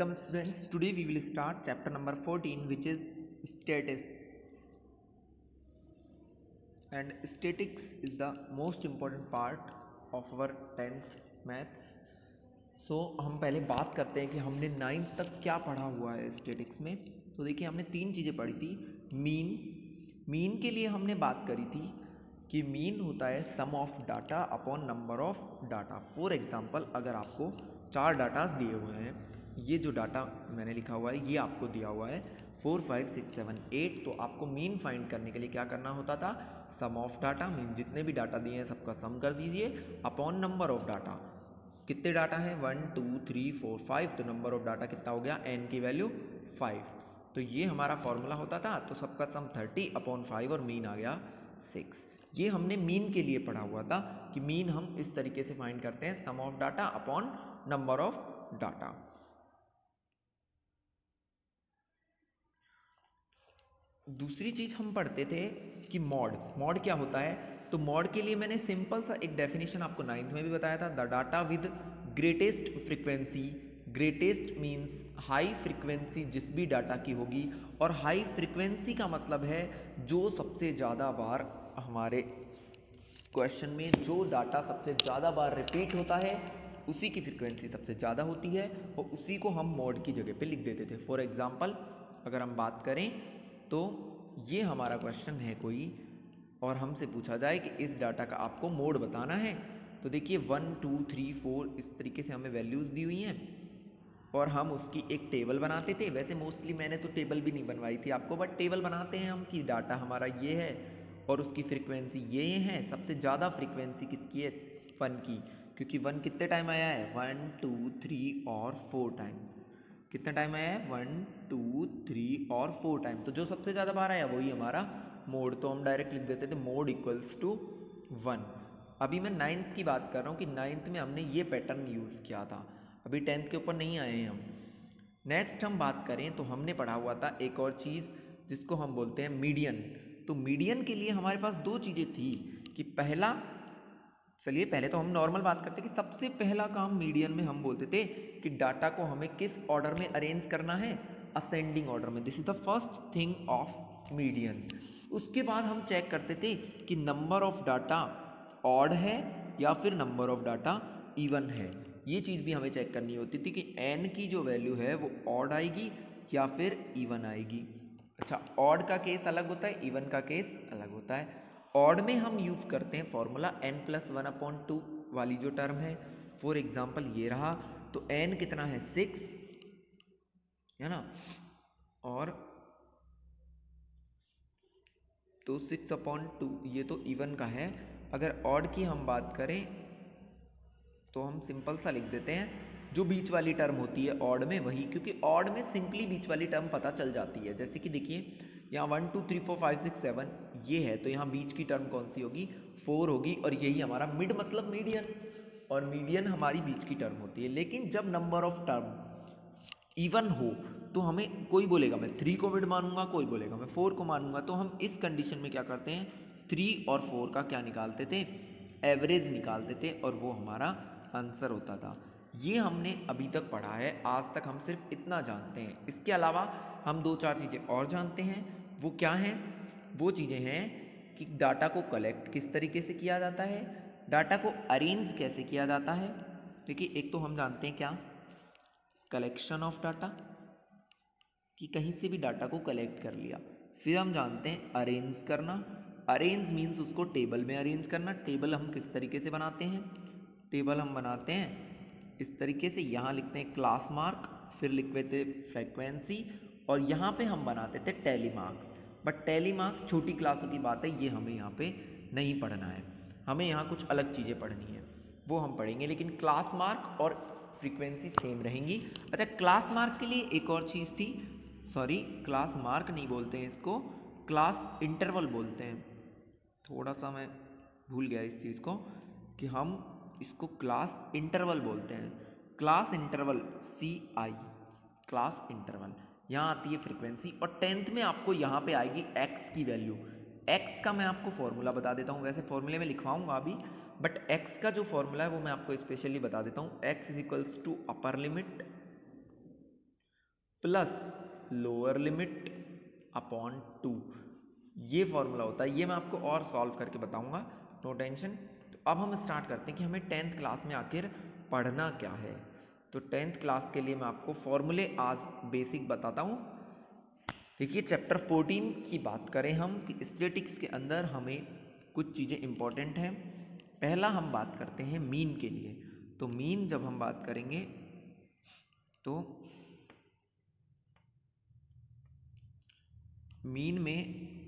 Welcome students. Today we will start chapter number 14, which is statistics. And statistics is the most important part of our 10th maths. So हम पहले बात करते हैं कि हमने 9th तक क्या पढ़ा हुआ है स्टैटिक्स में। तो देखिए हमने तीन चीज़ें पढ़ी थी। मीन के लिए हमने बात करी थी कि मीन होता है sum of data upon number of data. For example अगर आपको 4 डाटास दिए हुए हैं, ये जो डाटा मैंने लिखा हुआ है ये आपको दिया हुआ है 4 5 6 7 8, तो आपको मीन फाइंड करने के लिए क्या करना होता था, सम ऑफ डाटा, मीन जितने भी डाटा दिए हैं सबका सम कर दीजिए अपॉन नंबर ऑफ डाटा। कितने डाटा हैं 1 2 3 4 5, तो नंबर ऑफ डाटा कितना हो गया, n की वैल्यू 5। तो ये हमारा फॉर्मूला होता था, तो सबका सम 30 अपॉन 5 और मीन आ गया 6। ये हमने मीन के लिए पढ़ा हुआ था कि मीन हम इस तरीके से फाइंड करते हैं, sum of data upon number of data. दूसरी चीज हम पढ़ते थे कि मॉड क्या होता है। तो मॉड के लिए मैंने सिंपल सा एक डेफिनेशन आपको 9th में भी बताया था, the data with greatest frequency. Greatest means high frequency जिस भी डाटा की होगी, और हाई फ्रीक्वेंसी का मतलब है जो सबसे ज़्यादा बार हमारे क्वेश्चन में जो डाटा सबसे ज़्यादा बार रिपीट होता है उसी की फ्रीक्वेंसी सबसे ज़्यादा होती है, और उसी को हम मॉड की जगह पे लिख देते थे। फॉर एग्जांपल अगर हम बात करें तो ये हमारा क्वेश्चन है कोई, और हमसे पूछा जाए कि इस डाटा का आपको मोड बताना है, तो देखिए 1 2 3 4 इस तरीके से हमें वैल्यूज़ दी हुई हैं और हम उसकी एक टेबल बनाते थे। वैसे मोस्टली मैंने तो टेबल भी नहीं बनवाई थी आपको, बट टेबल बनाते हैं हम कि डाटा हमारा ये है और उसकी फ्रीक्वेंसी ये है। सबसे ज़्यादा फ्रीक्वेंसी किसकी है, 1 की, क्योंकि 1 कितने टाइम आया है, 1 2 3 और 4 टाइम्स। कितना टाइम आया है, 1 2 3 और 4 टाइम। तो जो सबसे ज़्यादा बार आया वही हमारा मोड, तो हम डायरेक्ट लिख देते थे मोड इक्वल्स टू 1। अभी मैं 9th की बात कर रहा हूँ कि 9th में हमने ये पैटर्न यूज़ किया था, अभी 10th के ऊपर नहीं आए हैं हम। नेक्स्ट हम बात करें तो हमने पढ़ा हुआ था एक और चीज़ जिसको हम बोलते हैं मीडियन। तो मीडियन के लिए हमारे पास दो चीज़ें थी कि पहला, चलिए पहले तो हम नॉर्मल बात करते हैं कि सबसे पहला काम मीडियन में हम बोलते थे कि डाटा को हमें किस ऑर्डर में अरेंज करना है, असेंडिंग ऑर्डर में। This is the first thing of median. उसके बाद हम चेक करते थे कि नंबर ऑफ डाटा ऑड है या फिर नंबर ऑफ डाटा इवन है। ये चीज़ भी हमें चेक करनी होती थी कि n की जो वैल्यू है वो ऑड आएगी या फिर इवन आएगी। अच्छा, ऑड का केस अलग होता है, इवन का केस अलग होता है। ऑड में हम यूज़ करते हैं फॉर्मूला n+1/2 वाली जो टर्म है। फॉर एग्जांपल ये रहा, तो n कितना है 6 है ना, और तो 6/2 ये तो इवन का है। अगर ऑड की हम बात करें तो हम सिंपल सा लिख देते हैं जो बीच वाली टर्म होती है ऑड में वही, क्योंकि ऑड में सिंपली बीच वाली टर्म पता चल जाती है। जैसे कि देखिए यहाँ 1 2 3 4 5 6 7 ये है, तो यहाँ बीच की टर्म कौन सी होगी, 4 होगी, और यही हमारा मिड मतलब मीडियन, और मीडियन हमारी बीच की टर्म होती है। लेकिन जब नंबर ऑफ टर्म इवन हो तो हमें कोई बोलेगा मैं 3 को मिड मानूंगा, कोई बोलेगा मैं 4 को मानूंगा, तो हम इस कंडीशन में क्या करते हैं, 3 और 4 का क्या निकालते थे, एवरेज निकालते थे, और वो हमारा आंसर होता था। ये हमने अभी तक पढ़ा है, आज तक हम सिर्फ इतना जानते हैं। इसके अलावा हम 2-4 चीज़ें और जानते हैं। वो क्या हैं, वो चीज़ें हैं कि डाटा को कलेक्ट किस तरीके से किया जाता है, डाटा को अरेंज कैसे किया जाता है। देखिए एक तो हम जानते हैं क्या, कलेक्शन ऑफ डाटा, कि कहीं से भी डाटा को कलेक्ट कर लिया। फिर हम जानते हैं अरेंज करना, अरेंज मीन्स उसको टेबल में अरेंज करना। टेबल हम किस तरीके से बनाते हैं, टेबल हम बनाते हैं इस तरीके से, यहाँ लिखते हैं क्लास मार्क, फिर लिखते थे फ्रीक्वेंसी, और यहाँ पे हम बनाते थे tally marks. But tally marks छोटी क्लासों की बात है, ये हमें यहाँ पे नहीं पढ़ना है, हमें यहाँ कुछ अलग चीज़ें पढ़नी है, वो हम पढ़ेंगे। लेकिन क्लास मार्क और फ्रीक्वेंसी सेम रहेंगी। अच्छा, क्लास मार्क के लिए एक और चीज़ थी, सॉरी क्लास मार्क नहीं बोलते हैं इसको, क्लास इंटरवल बोलते हैं। थोड़ा सा मैं भूल गया इस चीज़ को कि हम इसको क्लास इंटरवल बोलते हैं। Class interval CI, class interval, यहाँ आती है फ्रीक्वेंसी, और 10th में आपको यहाँ पे आएगी x की वैल्यू। x का मैं आपको फॉर्मूला बता देता हूँ, वैसे फॉर्मूले में लिखवाऊंगा अभी, बट x का जो फॉर्मूला है वो मैं आपको स्पेशली बता देता हूँ। x is equals to upper limit plus lower limit upon 2, ये फॉर्मूला होता है। ये मैं आपको और सॉल्व करके बताऊंगा, नो टेंशन। तो अब हम स्टार्ट करते हैं कि हमें 10th क्लास में आखिर पढ़ना क्या है। तो 10th क्लास के लिए मैं आपको फॉर्मूले आज बेसिक बताता हूँ। देखिए चैप्टर 14 की बात करें हम कि स्टैटिक्स के अंदर हमें कुछ चीज़ें इंपॉर्टेंट हैं। पहला हम बात करते हैं मीन के लिए। तो मीन जब हम बात करेंगे तो मीन में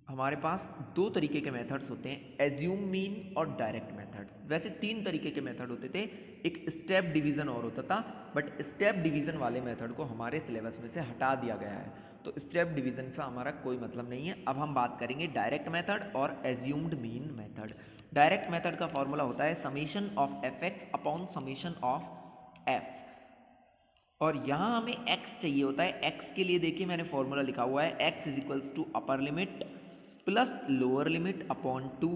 हमारे पास दो तरीके के मेथड्स होते हैं, एज्यूम मीन और डायरेक्ट मेथड। वैसे तीन तरीके के मेथड होते थे, एक स्टेप डिवीजन और होता था, बट स्टेप डिवीजन वाले मेथड को हमारे सिलेबस में से हटा दिया गया है। तो स्टेप डिवीजन से हमारा कोई मतलब नहीं है। अब हम बात करेंगे डायरेक्ट मेथड और assumed mean method. Direct method का फॉर्मूला होता है summation of F x upon summation of F, और यहाँ हमें x चाहिए होता है। x के लिए देखिए मैंने फॉर्मूला लिखा हुआ है, x is equals to upper limit plus lower limit upon 2,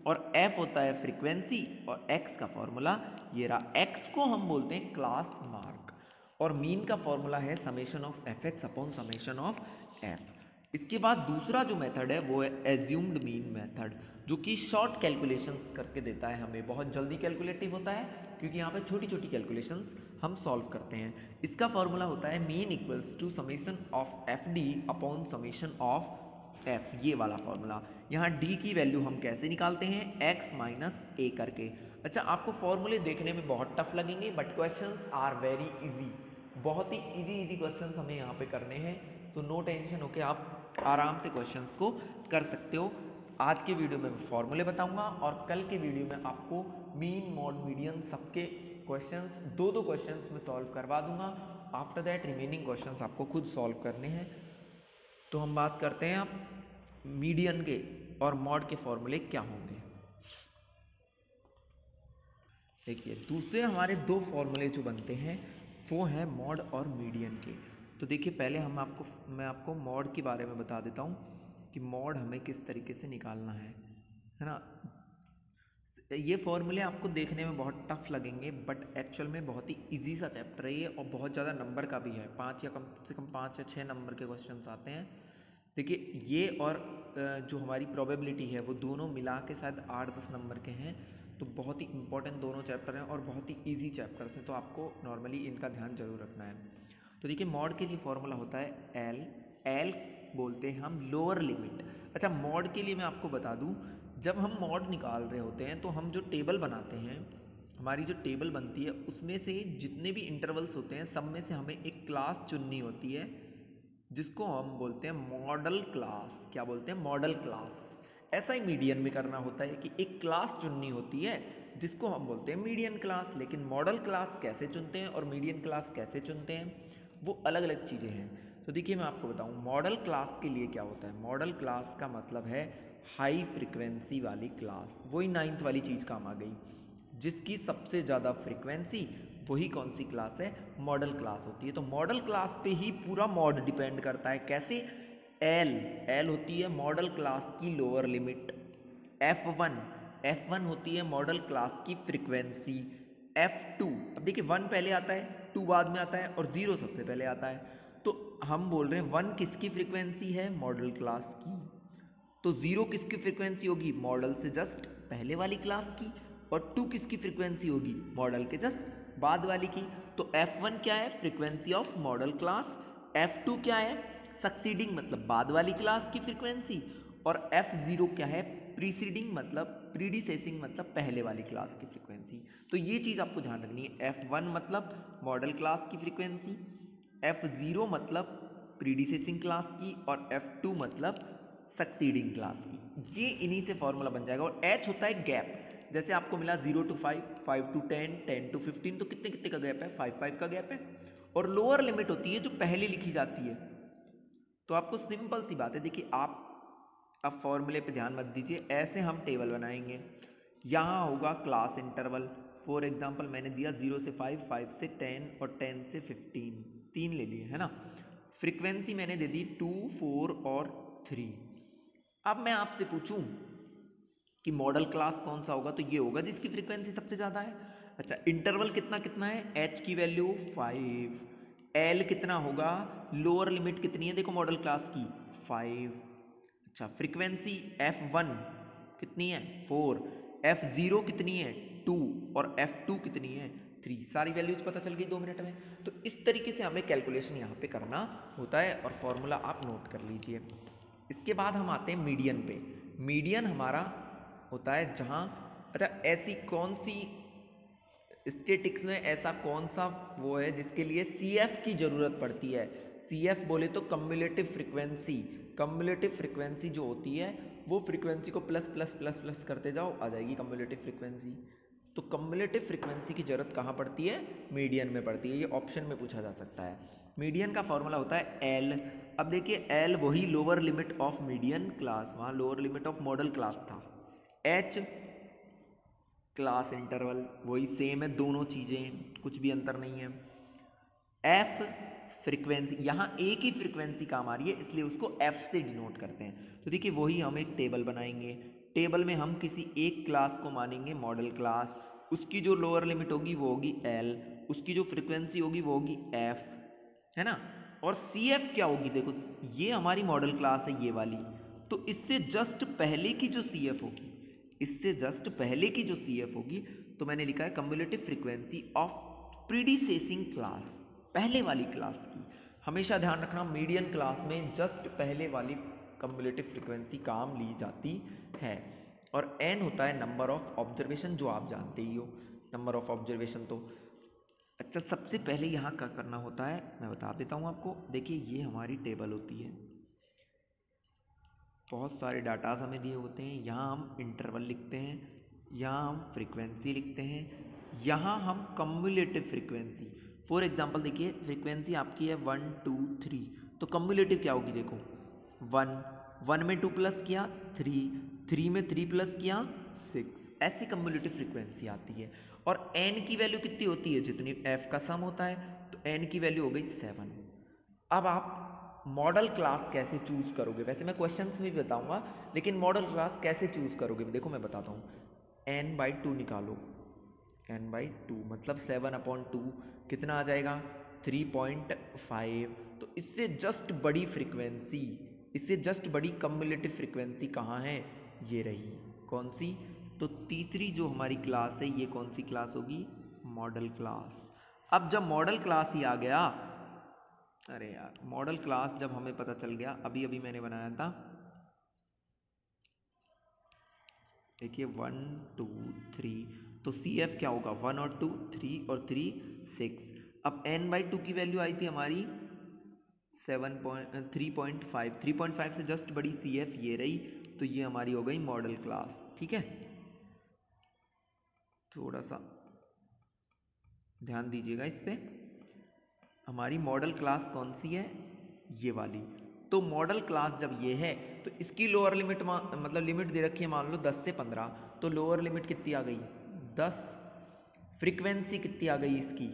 और f होता है फ्रीक्वेंसी, और x का फॉर्मूला ये रहा। x को हम बोलते हैं क्लास मार्क, और मीन का फॉर्मूला है summation of F x upon summation of F. इसके बाद दूसरा जो मेथड है वो है एज्यूम्ड मीन मेथड, जो कि शॉर्ट कैलकुलेशंस करके देता है हमें, बहुत जल्दी कैलकुलेटिव होता है क्योंकि यहाँ पे छोटी छोटी कैलकुलेशंस हम सॉल्व करते हैं। इसका फॉर्मूला होता है mean equals to summation of F D upon summation of F, ये वाला फॉर्मूला। यहाँ डी की वैल्यू हम कैसे निकालते हैं, एक्स माइनस ए करके। अच्छा, आपको फॉर्मूले देखने में बहुत टफ लगेंगे but questions are very easy, बहुत ही इजी क्वेश्चंस हमें यहाँ पे करने हैं। तो नो टेंशन होके आप आराम से क्वेश्चंस को कर सकते हो। आज के वीडियो में मैं फॉर्मूले बताऊंगा और कल के वीडियो में आपको मीन मॉड मीडियन सबके क्वेश्चंस दो क्वेश्चंस में सॉल्व करवा दूंगा। आफ्टर दैट रिमेनिंग क्वेश्चंस आपको खुद सॉल्व करने हैं। तो हम बात करते हैं आप मीडियन के और मॉड के फॉर्मूले क्या होंगे। देखिए दूसरे हमारे दो फॉर्मूले जो बनते हैं वो हैं मॉड और मीडियन के। तो देखिए पहले मैं आपको मॉड के बारे में बता देता हूँ कि मॉड हमें किस तरीके से निकालना है ना। ये फॉर्मूले आपको देखने में बहुत टफ लगेंगे बट एक्चुअल में बहुत ही इजी सा चैप्टर है ये, और बहुत ज़्यादा नंबर का भी है। 5 या कम से कम 5 या 6 नंबर के क्वेश्चन आते हैं। देखिए ये और जो हमारी प्रोबेबिलिटी है वो दोनों मिला के शायद 8-10 नंबर के हैं। तो बहुत ही इंपॉर्टेंट दोनों चैप्टर हैं और बहुत ही इजी चैप्टर्स हैं, तो आपको नॉर्मली इनका ध्यान जरूर रखना है। तो देखिए मॉड के लिए फॉर्मूला होता है एल बोलते हैं हम लोअर लिमिट। अच्छा, मॉड के लिए मैं आपको बता दूं, जब हम मॉड निकाल रहे होते हैं तो हम जो टेबल बनाते हैं, हमारी जो टेबल बनती है उसमें से जितने भी इंटरवल्स होते हैं सब में से हमें एक क्लास चुननी होती है जिसको हम बोलते हैं मॉडल क्लास। क्या बोलते हैं, मॉडल क्लास। ऐसा ही मीडियन में करना होता है कि एक क्लास चुननी होती है जिसको हम बोलते हैं मीडियन क्लास। लेकिन मॉडल क्लास कैसे चुनते हैं और मीडियन क्लास कैसे चुनते हैं वो अलग अलग चीज़ें हैं। तो देखिए मैं आपको बताऊं मॉडल क्लास के लिए क्या होता है। मॉडल क्लास का मतलब है हाई फ्रिक्वेंसी वाली क्लास, वही 9th वाली चीज़ काम आ गई, जिसकी सबसे ज़्यादा फ्रिक्वेंसी वही कौन सी क्लास है, मॉडल क्लास होती है। तो मॉडल क्लास पे ही पूरा मॉड डिपेंड करता है। कैसे, एल होती है मॉडल क्लास की लोअर लिमिट, F1 होती है मॉडल क्लास की फ्रिक्वेंसी, F2, अब देखिए 1 पहले आता है, 2 बाद में आता है और 0 सबसे पहले आता है। तो हम बोल रहे हैं 1 किसकी फ्रिक्वेंसी है, मॉडल क्लास की, तो 0 किसकी फ्रिक्वेंसी होगी, मॉडल से जस्ट पहले वाली क्लास की, और 2 किसकी फ्रिक्वेंसी होगी, मॉडल के जस्ट बाद वाली की। तो F1 क्या है, frequency of modal class, F2 क्या है, सक्सीडिंग मतलब बाद वाली क्लास की फ्रिक्वेंसी, और F0 क्या है, प्रीसीडिंग मतलब प्रीडिसेसिंग मतलब पहले वाली क्लास की फ्रिक्वेंसी। तो ये चीज़ आपको ध्यान रखनी है। F1 मतलब मॉडल क्लास की फ्रिक्वेंसी, F0 मतलब प्रीडिसेसिंग क्लास की, और F2 मतलब सक्सीडिंग क्लास की। ये इन्हीं से फॉर्मूला बन जाएगा। और H होता है गैप, जैसे आपको मिला 0 to 5, 5 to 10, 10 to 15, तो कितने कितने का गैप है, 5 का गैप है। और लोअर लिमिट होती है जो पहले लिखी जाती है। तो आपको सिंपल सी बात है, देखिए आप अब फॉर्मूले पे ध्यान मत दीजिए, ऐसे हम टेबल बनाएंगे। यहाँ होगा क्लास इंटरवल, फॉर एग्जांपल मैंने दिया 0 से 5, 5 से 10 और 10 से 15, 3 ले लिए है ना। फ्रीक्वेंसी मैंने दे दी 2, 4 और 3। अब मैं आपसे पूछूं कि मॉडल क्लास कौन सा होगा, तो ये होगा जिसकी फ्रीक्वेंसी सबसे ज़्यादा है। अच्छा, इंटरवल कितना कितना है, h की वैल्यू 5, एल कितना होगा, लोअर लिमिट कितनी है देखो मॉडल क्लास की 5। अच्छा फ्रीक्वेंसी F1 कितनी है 4, F0 कितनी है 2 और F2 कितनी है 3। सारी वैल्यूज पता चल गई 2 मिनट में। तो इस तरीके से हमें कैलकुलेशन यहाँ पे करना होता है और फॉर्मूला आप नोट कर लीजिए। इसके बाद हम आते हैं मीडियन पे। मीडियन हमारा होता है जहाँ, अच्छा ऐसी कौन सी स्टैटिक्स में ऐसा कौन सा वो है जिसके लिए CF की ज़रूरत पड़ती है। CF बोले तो कम्युलेटिव फ्रिक्वेंसी। कम्युलेटिव फ्रिक्वेंसी जो होती है वो फ्रिक्वेंसी को प्लस प्लस प्लस प्लस करते जाओ, आ जाएगी कम्युलेटिव फ्रिक्वेंसी। तो कम्युलेटिव फ्रिक्वेंसी की ज़रूरत कहाँ पड़ती है, मीडियन में पड़ती है। ये ऑप्शन में पूछा जा सकता है। मीडियन का फॉर्मूला होता है L। अब देखिए L वही lower limit of median class, वहाँ lower limit of modal class था। H क्लास इंटरवल वही सेम है, दोनों चीज़ें कुछ भी अंतर नहीं है। F फ्रीक्वेंसी, यहाँ एक ही फ्रीक्वेंसी काम आ रही है इसलिए उसको F से डिनोट करते हैं। तो देखिए वही हम एक टेबल बनाएंगे, टेबल में हम किसी एक क्लास को मानेंगे मॉडल क्लास, उसकी जो लोअर लिमिट होगी वो होगी L, उसकी जो फ्रीक्वेंसी होगी वो होगी F, है ना। और CF क्या होगी, देखो ये हमारी मॉडल क्लास है ये वाली, तो इससे जस्ट पहले की जो CF होगी, इससे जस्ट पहले की जो CF होगी, तो मैंने लिखा है कम्युलेटिव फ्रीक्वेंसी ऑफ प्रीडिसेसिंग क्लास, पहले वाली क्लास की। हमेशा ध्यान रखना मीडियन क्लास में जस्ट पहले वाली कम्युलेटिव फ्रीक्वेंसी काम ली जाती है। और n होता है नंबर ऑफ ऑब्जर्वेशन, जो आप जानते ही हो नंबर ऑफ ऑब्जर्वेशन। तो अच्छा सबसे पहले यहाँ क्या करना होता है मैं बता देता हूँ आपको। देखिए ये हमारी टेबल होती है, बहुत सारे डाटाज हमें दिए होते हैं। यहाँ हम इंटरवल लिखते हैं, यहाँ हम फ्रीक्वेंसी लिखते हैं, यहाँ हम कम्युलेटिव फ्रीक्वेंसी। फॉर एग्जांपल देखिए फ्रीक्वेंसी आपकी है 1 2 3, तो कम्युलेटिव क्या होगी देखो 1, 1 में 2 प्लस किया 3, 3 में 3 प्लस किया 6, ऐसी कम्युलेटिव फ्रीक्वेंसी आती है। और n की वैल्यू कितनी होती है, जितनी f का सम होता है, तो n की वैल्यू हो गई 7। अब आप मॉडल क्लास कैसे चूज करोगे, वैसे मैं क्वेश्चंस में भी बताऊंगा, लेकिन मॉडल क्लास कैसे चूज करोगे देखो मैं बताता हूँ। n/2 निकालो, n/2 मतलब 7/2 कितना आ जाएगा 3.5। तो इससे जस्ट बड़ी फ्रीक्वेंसी, इससे जस्ट बड़ी कम्युलेटिव फ्रीक्वेंसी कहाँ है, ये रही, कौन सी, तो तीसरी जो हमारी क्लास है ये कौन सी क्लास होगी, मॉडल क्लास। अब जब मॉडल क्लास ही आ गया, अरे यार मॉडल क्लास जब हमें पता चल गया, अभी अभी मैंने बनाया था, देखिए 1 2 3, तो CF क्या होगा 1 और 2 3 और 3 6। अब n/2 की वैल्यू आई थी हमारी 3.5, 3.5 से जस्ट बड़ी CF ये रही, तो ये हमारी हो गई मॉडल क्लास। ठीक है, थोड़ा सा ध्यान दीजिएगा इस पे। हमारी मॉडल क्लास कौन सी है, ये वाली। तो मॉडल क्लास जब ये है तो इसकी लोअर लिमिट मतलब लिमिट दे रखी है मान लो 10 से 15, तो लोअर लिमिट कितनी आ गई 10। फ्रीक्वेंसी कितनी आ गई इसकी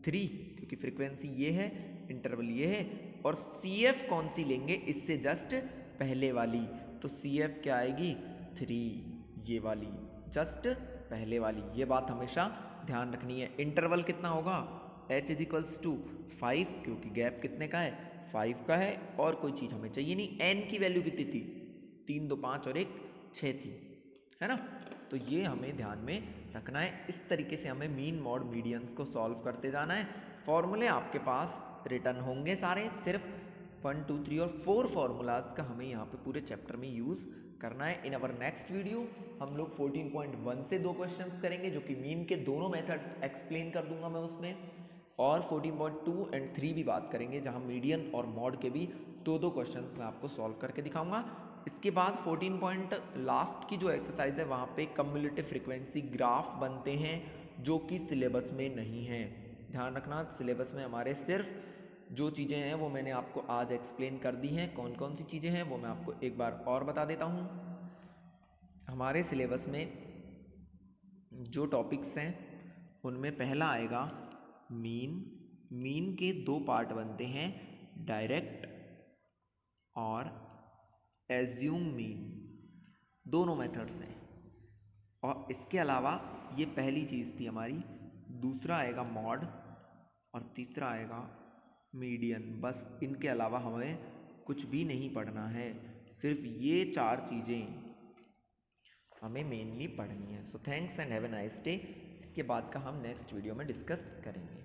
3, क्योंकि फ्रीक्वेंसी ये है, इंटरवल ये है, और CF कौन सी लेंगे इससे जस्ट पहले वाली, तो CF क्या आएगी 3, ये वाली जस्ट पहले वाली। ये बात हमेशा ध्यान रखनी है। इंटरवल कितना होगा h = 5, क्योंकि गैप कितने का है 5 का है, और कोई चीज़ हमें चाहिए नहीं। n की वैल्यू कितनी थी 3 2 5 और 1 6 थी, है ना। तो ये हमें ध्यान में रखना है। इस तरीके से हमें मीन मॉड मीडियंस को सॉल्व करते जाना है। फॉर्मूले आपके पास रिटर्न होंगे सारे, सिर्फ 1 2 3 और 4 फार्मूलाज का हमें यहाँ पे पूरे चैप्टर में यूज़ करना है। इन अवर नेक्स्ट वीडियो हम लोग 14.1 से 2 क्वेश्चंस करेंगे, जो कि मीन के दोनों मेथड्स एक्सप्लेन कर दूंगा मैं उसमें, और 14.2 और 3 भी बात करेंगे, जहां मीडियन और मॉड के भी 2 क्वेश्चंस मैं आपको सॉल्व करके दिखाऊंगा। इसके बाद 14 लास्ट की जो एक्सरसाइज है वहाँ पे कम्युलेटिव फ्रीक्वेंसी ग्राफ बनते हैं, जो कि सिलेबस में नहीं है। ध्यान रखना, सिलेबस में हमारे सिर्फ जो चीज़ें हैं वो मैंने आपको आज एक्सप्लेन कर दी हैं। कौन कौन सी चीज़ें हैं वो मैं आपको एक बार और बता देता हूँ। हमारे सिलेबस में जो टॉपिक्स हैं उनमें पहला आएगा मीन। मीन के 2 पार्ट बनते हैं, डायरेक्ट और एज्यूम मीन, दोनों मेथड्स हैं। और इसके अलावा ये पहली चीज़ थी हमारी, दूसरा आएगा मॉड और तीसरा आएगा मीडियन, बस इनके अलावा हमें कुछ भी नहीं पढ़ना है, सिर्फ ये 4 चीज़ें हमें मेनली पढ़नी है। So thanks and have a nice day. इसके बाद का हम नेक्स्ट वीडियो में डिस्कस करेंगे।